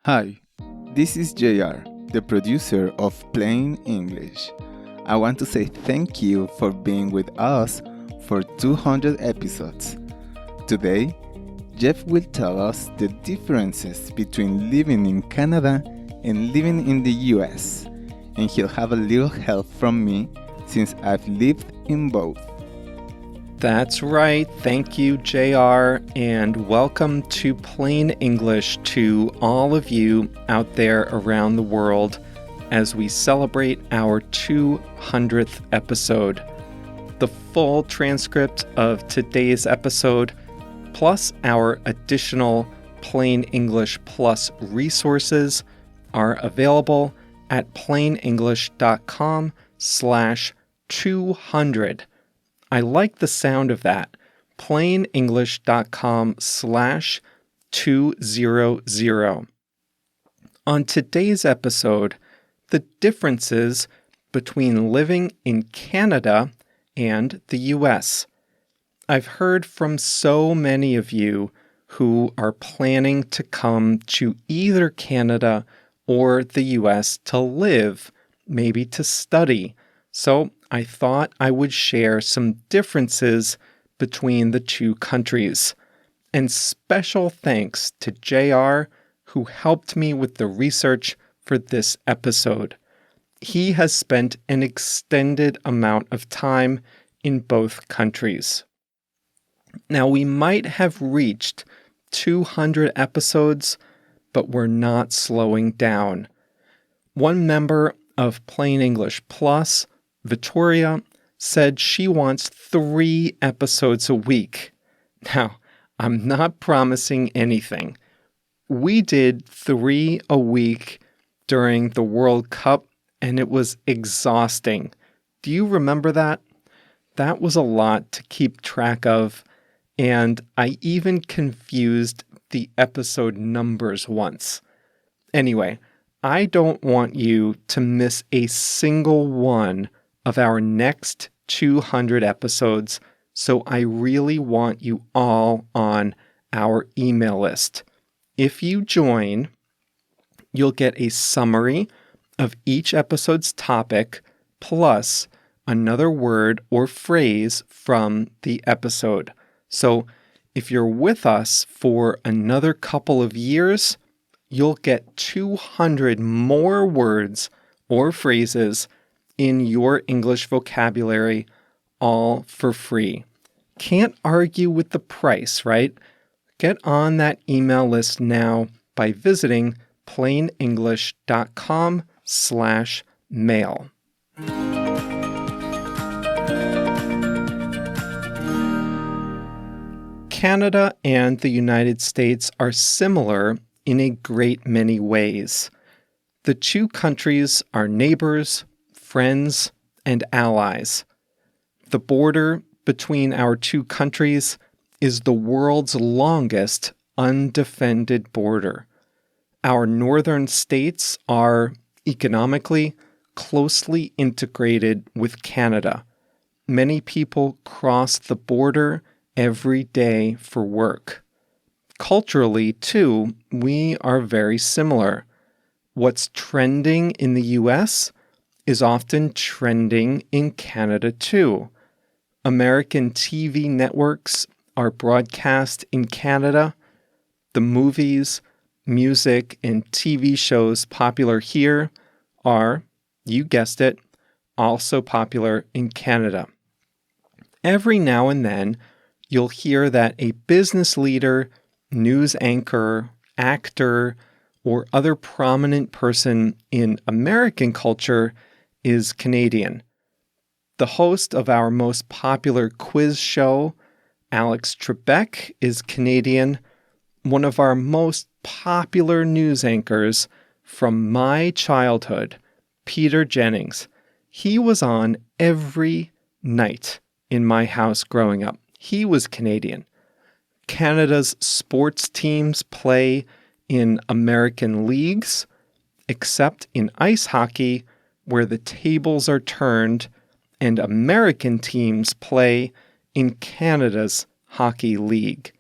Hi, this is JR, the producer of Plain English. I want to say thank you for being with us for 200 episodes. Today, Jeff will tell us the differences between living in Canada and living in the US, and he'll have a little help from me since I've lived in both. That's right. Thank you, JR, and welcome to Plain English to all of you out there around the world as we celebrate our 200th episode. The full transcript of today's episode, plus our additional Plain English Plus resources, are available at plainenglish.com/200. I like the sound of that. plainenglish.com/200. On today's episode, the differences between living in Canada and the US. I've heard from so many of you who are planning to come to either Canada or the US to live, maybe to study. So I thought I would share some differences between the two countries. And special thanks to JR, who helped me with the research for this episode. He has spent an extended amount of time in both countries. Now, we might have reached 200 episodes, but we're not slowing down. One member of Plain English Plus, Victoria, said she wants 3 episodes a week. Now, I'm not promising anything. We did 3 a week during the World Cup, and it was exhausting. Do you remember that? That was a lot to keep track of, and I even confused the episode numbers once. Anyway, I don't want you to miss a single one of our next 200 episodes, so I really want you all on our email list. If you join, you'll get a summary of each episode's topic, plus another word or phrase from the episode. So if you're with us for another couple of years, you'll get 200 more words or phrases in your English vocabulary, all for free. Can't argue with the price, right? Get on that email list now by visiting plainenglish.com/mail. Canada and the United States are similar in a great many ways. The two countries are neighbors, friends, and allies. The border between our two countries is the world's longest undefended border. Our northern states are economically closely integrated with Canada. Many people cross the border every day for work. Culturally, too, we are very similar. What's trending in the US is often trending in Canada too. American TV networks are broadcast in Canada. The movies, music, and TV shows popular here are, you guessed it, also popular in Canada. Every now and then, you'll hear that a business leader, news anchor, actor, or other prominent person in American culture is Canadian. The host of our most popular quiz show, Alex Trebek, is Canadian. One of our most popular news anchors from my childhood, Peter Jennings. He was on every night in my house growing up. He was Canadian. Canada's sports teams play in American leagues, except in ice hockey, where the tables are turned and American teams play in Canada's hockey league.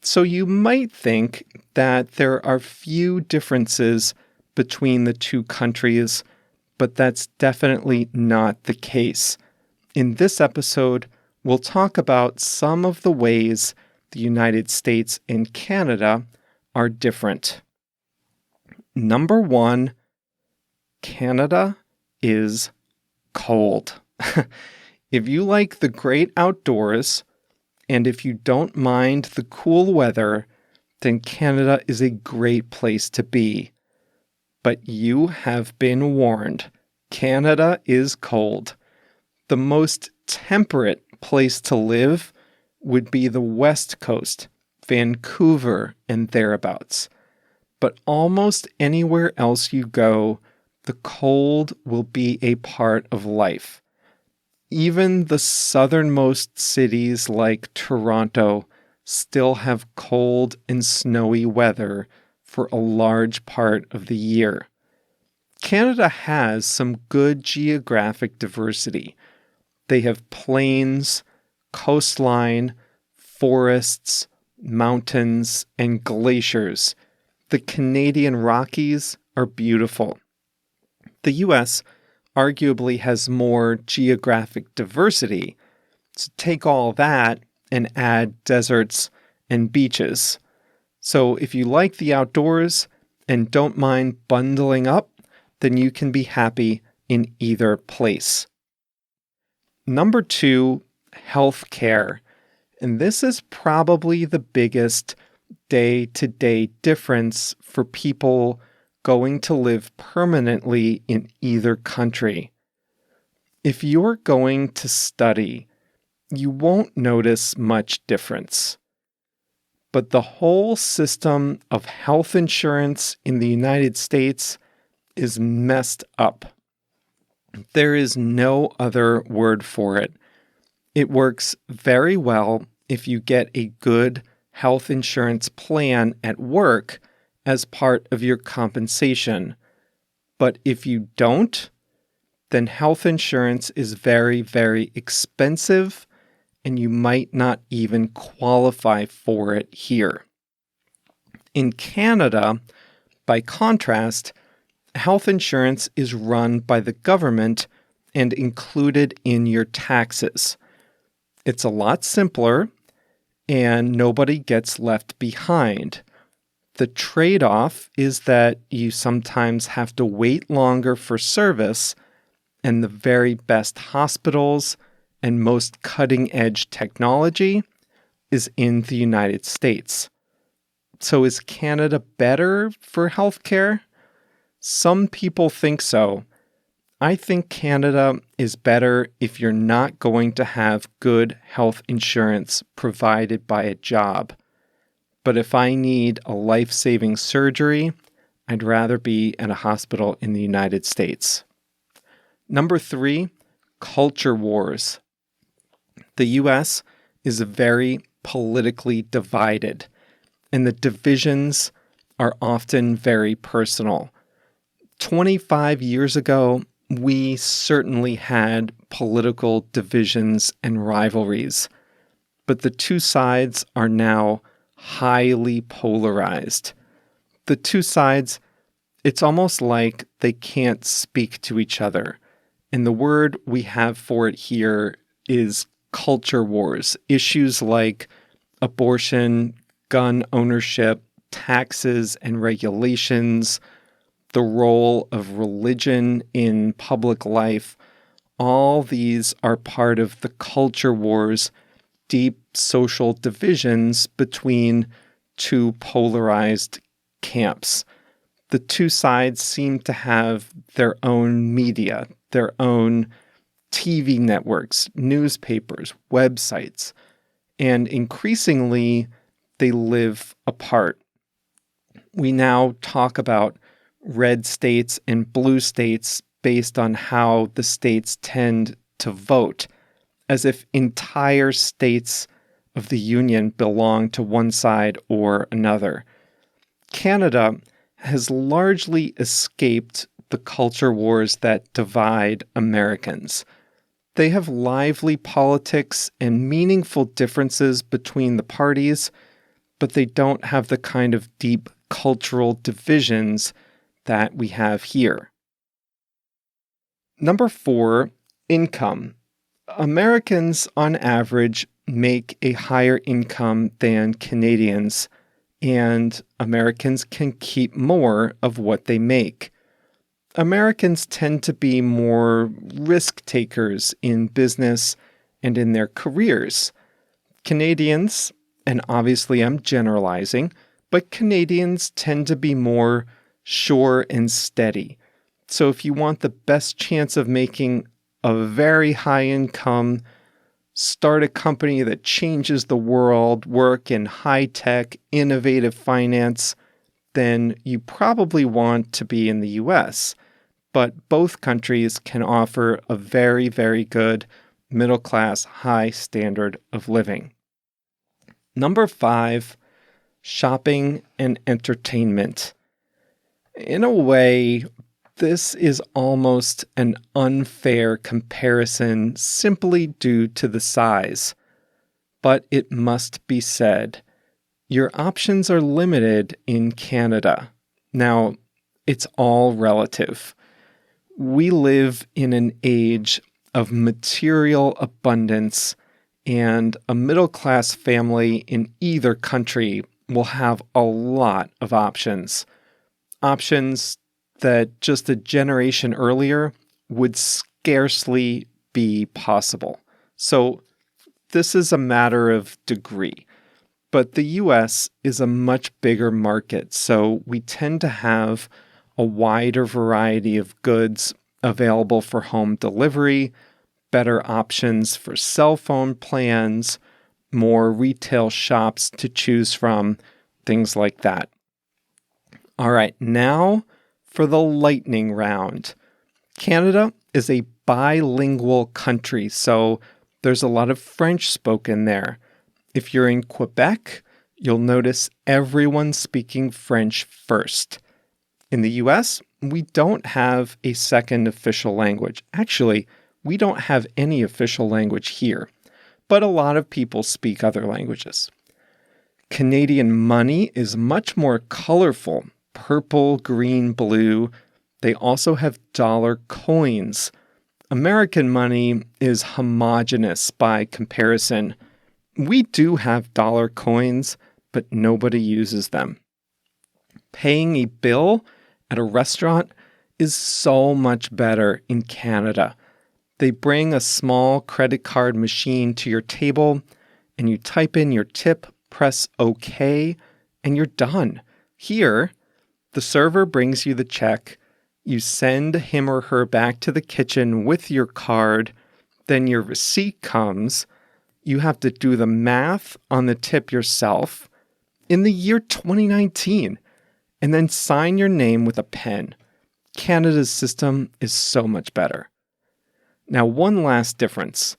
So you might think that there are few differences between the two countries, but that's definitely not the case. In this episode, we'll talk about some of the ways the United States and Canada are different. Number 1, Canada is cold. If you like the great outdoors, and if you don't mind the cool weather, then Canada is a great place to be. But you have been warned. Canada is cold. The most temperate place to live would be the West Coast, Vancouver and thereabouts. But almost anywhere else you go, the cold will be a part of life. Even the southernmost cities like Toronto still have cold and snowy weather for a large part of the year. Canada has some good geographic diversity. They have plains, coastline, forests, mountains, and glaciers. The Canadian Rockies are beautiful. The U.S. arguably has more geographic diversity. So take all that and add deserts and beaches. So if you like the outdoors and don't mind bundling up, then you can be happy in either place. Number 2, healthcare. And this is probably the biggest day-to-day difference for people going to live permanently in either country. If you're going to study, you won't notice much difference. But the whole system of health insurance in the United States is messed up. There is no other word for it. It works very well if you get a good health insurance plan at work as part of your compensation. But if you don't, then health insurance is very, very expensive, and you might not even qualify for it here. In Canada, by contrast, health insurance is run by the government and included in your taxes. It's a lot simpler, and nobody gets left behind. The trade-off is that you sometimes have to wait longer for service, and the very best hospitals and most cutting-edge technology is in the United States. So is Canada better for healthcare? Some people think so. I think Canada is better if you're not going to have good health insurance provided by a job. But if I need a life-saving surgery, I'd rather be in a hospital in the United States. Number 3, culture wars. The U.S. is very politically divided, and the divisions are often very personal. 25 years ago, we certainly had political divisions and rivalries, but the two sides are now highly polarized. The two sides, it's almost like they can't speak to each other. And the word we have for it here is culture wars. Issues like abortion, gun ownership, taxes and regulations, the role of religion in public life, all these are part of the culture wars, deep social divisions between two polarized camps. The two sides seem to have their own media, their own TV networks, newspapers, websites, and increasingly they live apart. We now talk about red states and blue states based on how the states tend to vote, as if entire states of the Union belong to one side or another. Canada has largely escaped the culture wars that divide Americans. They have lively politics and meaningful differences between the parties, but they don't have the kind of deep cultural divisions that we have here. Number 4, income. Americans, on average, make a higher income than Canadians, and Americans can keep more of what they make. Americans tend to be more risk takers in business and in their careers. Canadians, and obviously I'm generalizing, but Canadians tend to be more sure and steady. So if you want the best chance of making a very high income, start a company that changes the world, work in high-tech, innovative finance, then you probably want to be in the US. But both countries can offer a very, very good middle-class, high standard of living. Number 5, shopping and entertainment. In a way, this is almost an unfair comparison simply due to the size. But it must be said, your options are limited in Canada. Now, it's all relative. We live in an age of material abundance, and a middle-class family in either country will have a lot of options. Options that just a generation earlier would scarcely be possible. So this is a matter of degree. But the US is a much bigger market, so we tend to have a wider variety of goods available for home delivery, better options for cell phone plans, more retail shops to choose from, things like that. All right, now for the lightning round. Canada is a bilingual country, so there's a lot of French spoken there. If you're in Quebec, you'll notice everyone speaking French first. In the US, we don't have a second official language. Actually, we don't have any official language here, but a lot of people speak other languages. Canadian money is much more colorful. Purple, green, blue. They also have dollar coins. American money is homogeneous by comparison. We do have dollar coins, but nobody uses them. Paying a bill at a restaurant is so much better in Canada. They bring a small credit card machine to your table, and you type in your tip, press OK, and you're done. Here, the server brings you the check, you send him or her back to the kitchen with your card, then your receipt comes, you have to do the math on the tip yourself in the year 2019, and then sign your name with a pen. Canada's system is so much better. Now, one last difference,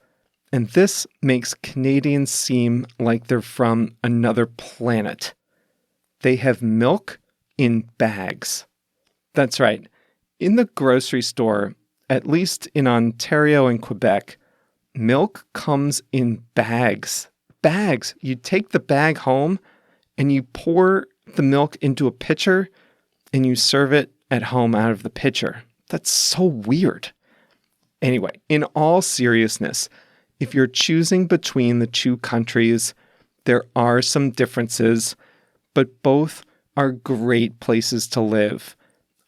and this makes Canadians seem like they're from another planet. They have milk in bags. That's right. In the grocery store, at least in Ontario and Quebec, milk comes in bags. Bags. You take the bag home and you pour the milk into a pitcher and you serve it at home out of the pitcher. That's so weird. Anyway, in all seriousness, if you're choosing between the two countries, there are some differences, but both are great places to live.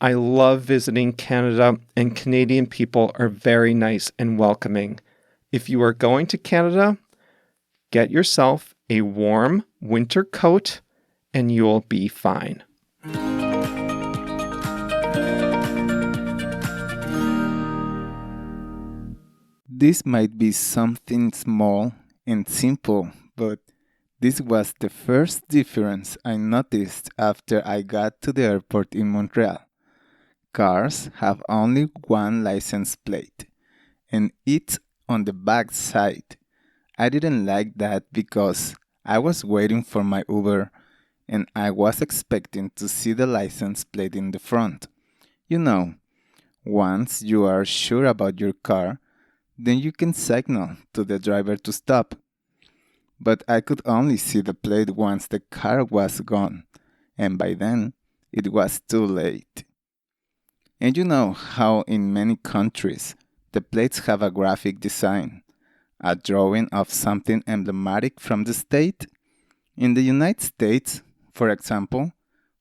I love visiting Canada, and Canadian people are very nice and welcoming. If you are going to Canada, get yourself a warm winter coat and you'll be fine. This might be something small and simple, but this was the first difference I noticed after I got to the airport in Montreal. Cars have only one license plate, and it's on the back side. I didn't like that because I was waiting for my Uber, and I was expecting to see the license plate in the front. You know, once you are sure about your car, then you can signal to the driver to stop. but I could only see the plate once the car was gone, and by then it was too late. And you know how in many countries the plates have a graphic design, a drawing of something emblematic from the state? In the United States, for example,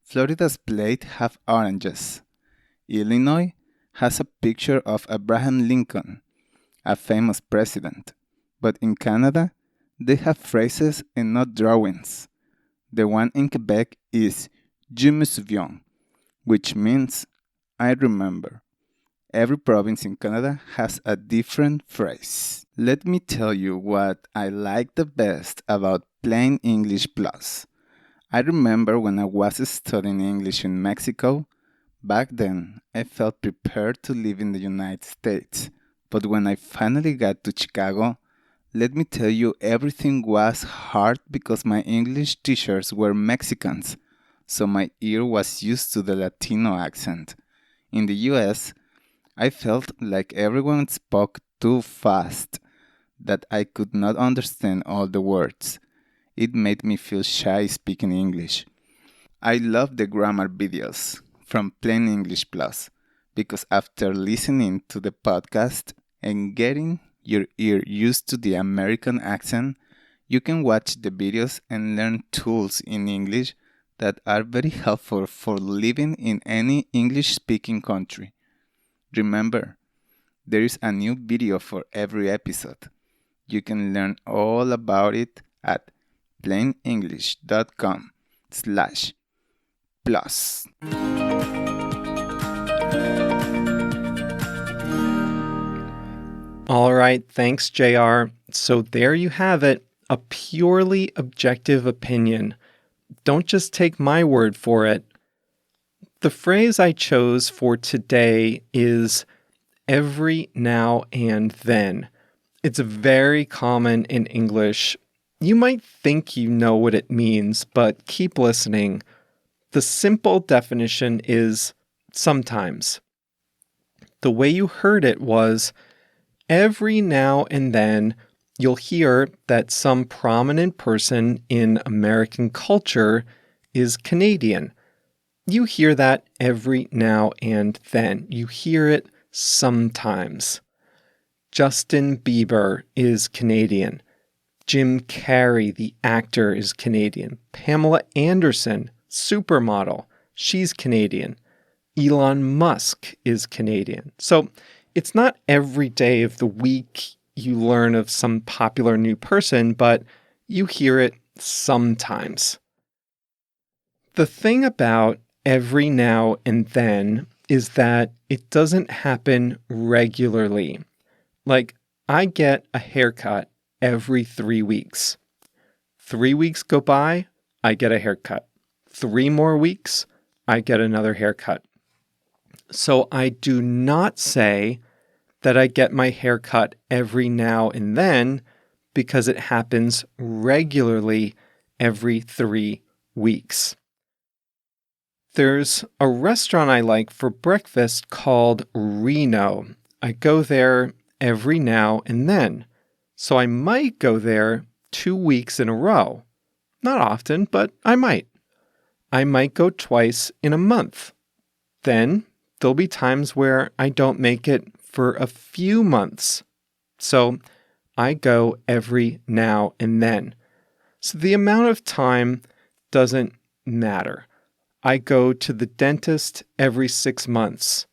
Florida's plate have oranges. Illinois has a picture of Abraham Lincoln, a famous president. But in Canada, they have phrases and not drawings. The one in Quebec is Je me souviens, which means I remember. Every province in Canada has a different phrase. Let me tell you what I like the best about Plain English Plus. I remember when I was studying English in Mexico. Back then, I felt prepared to live in the United States. But when I finally got to Chicago, let me tell you, everything was hard because my English teachers were Mexicans, so my ear was used to the Latino accent. In the US, I felt like everyone spoke too fast, that I could not understand all the words. It made me feel shy speaking English. I love the grammar videos from Plain English Plus because after listening to the podcast and getting your ear used to the American accent, you can watch the videos and learn tools in English that are very helpful for living in any English-speaking country. Remember, there is a new video for every episode. You can learn all about it at plainenglish.com/plus. All right, thanks, JR. So there you have it, a purely objective opinion. Don't just take my word for it. The phrase I chose for today is every now and then. It's very common in English. You might think you know what it means, but keep listening. The simple definition is sometimes. The way you heard it was every now and then you'll hear that some prominent person in American culture is Canadian. You hear that every now and then. You hear it sometimes. Justin Bieber is Canadian. Jim Carrey, the actor, is Canadian. Pamela Anderson, supermodel, she's Canadian. Elon Musk is Canadian. So it's not every day of the week you learn of some popular new person, but you hear it sometimes. The thing about every now and then is that it doesn't happen regularly. Like, I get a haircut every 3 weeks. 3 weeks go by, I get a haircut. 3 more weeks, I get another haircut. So I do not say that I get my haircut every now and then because it happens regularly every 3 weeks. There's a restaurant I like for breakfast called Reno. I go there every now and then. So I might go there 2 weeks in a row. Not often, but I might. I might go twice in a month. Then there'll be times where I don't make it for a few months. So I go every now and then. So the amount of time doesn't matter. I go to the dentist every 6 months.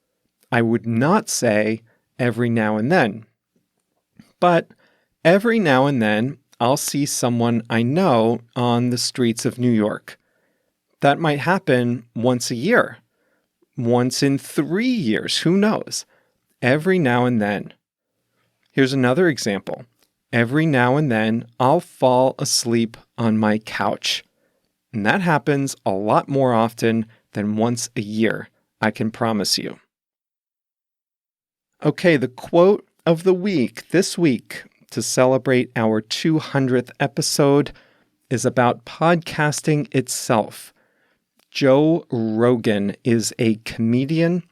I would not say every now and then. But every now and then, I'll see someone I know on the streets of New York. That might happen once a year, once in 3 years, who knows? Every now and then. Here's another example. Every now and then, I'll fall asleep on my couch. And that happens a lot more often than once a year, I can promise you. Okay, the quote of the week this week to celebrate our 200th episode is about podcasting itself. Joe Rogan is a comedian,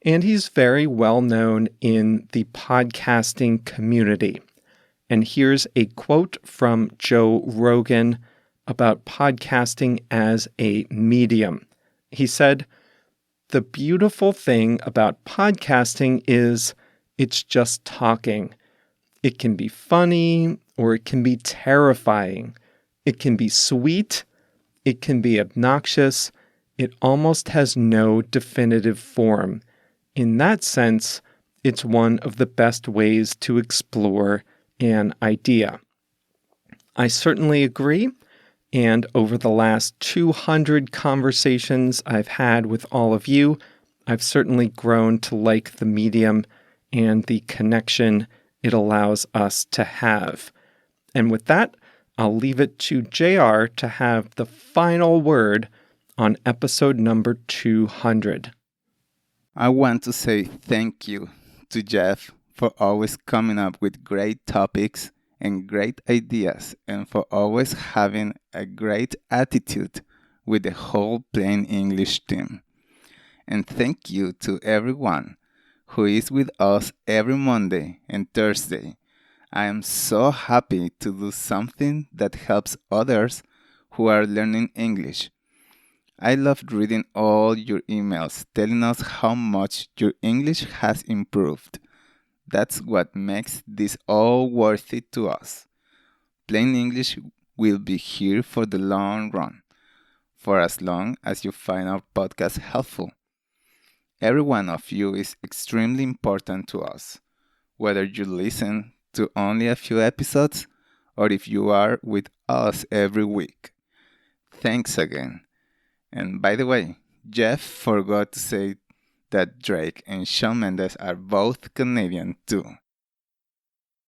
and he's very well known in the podcasting community. And here's a quote from Joe Rogan about podcasting as a medium. He said, "The beautiful thing about podcasting is it's just talking. It can be funny or it can be terrifying. It can be sweet. It can be obnoxious. It almost has no definitive form. In that sense, it's one of the best ways to explore an idea." I certainly agree. And over the last 200 conversations I've had with all of you, I've certainly grown to like the medium and the connection it allows us to have. And with that, I'll leave it to JR to have the final word on episode number 200. I want to say thank you to Jeff for always coming up with great topics and great ideas, and for always having a great attitude with the whole Plain English team. And thank you to everyone who is with us every Monday and Thursday. I am so happy to do something that helps others who are learning English. I loved reading all your emails telling us how much your English has improved. That's what makes this all worth it to us. Plain English will be here for the long run, for as long as you find our podcast helpful. Every one of you is extremely important to us, whether you listen to only a few episodes or if you are with us every week. Thanks again. And by the way, Jeff forgot to say that Drake and Shawn Mendes are both Canadian too.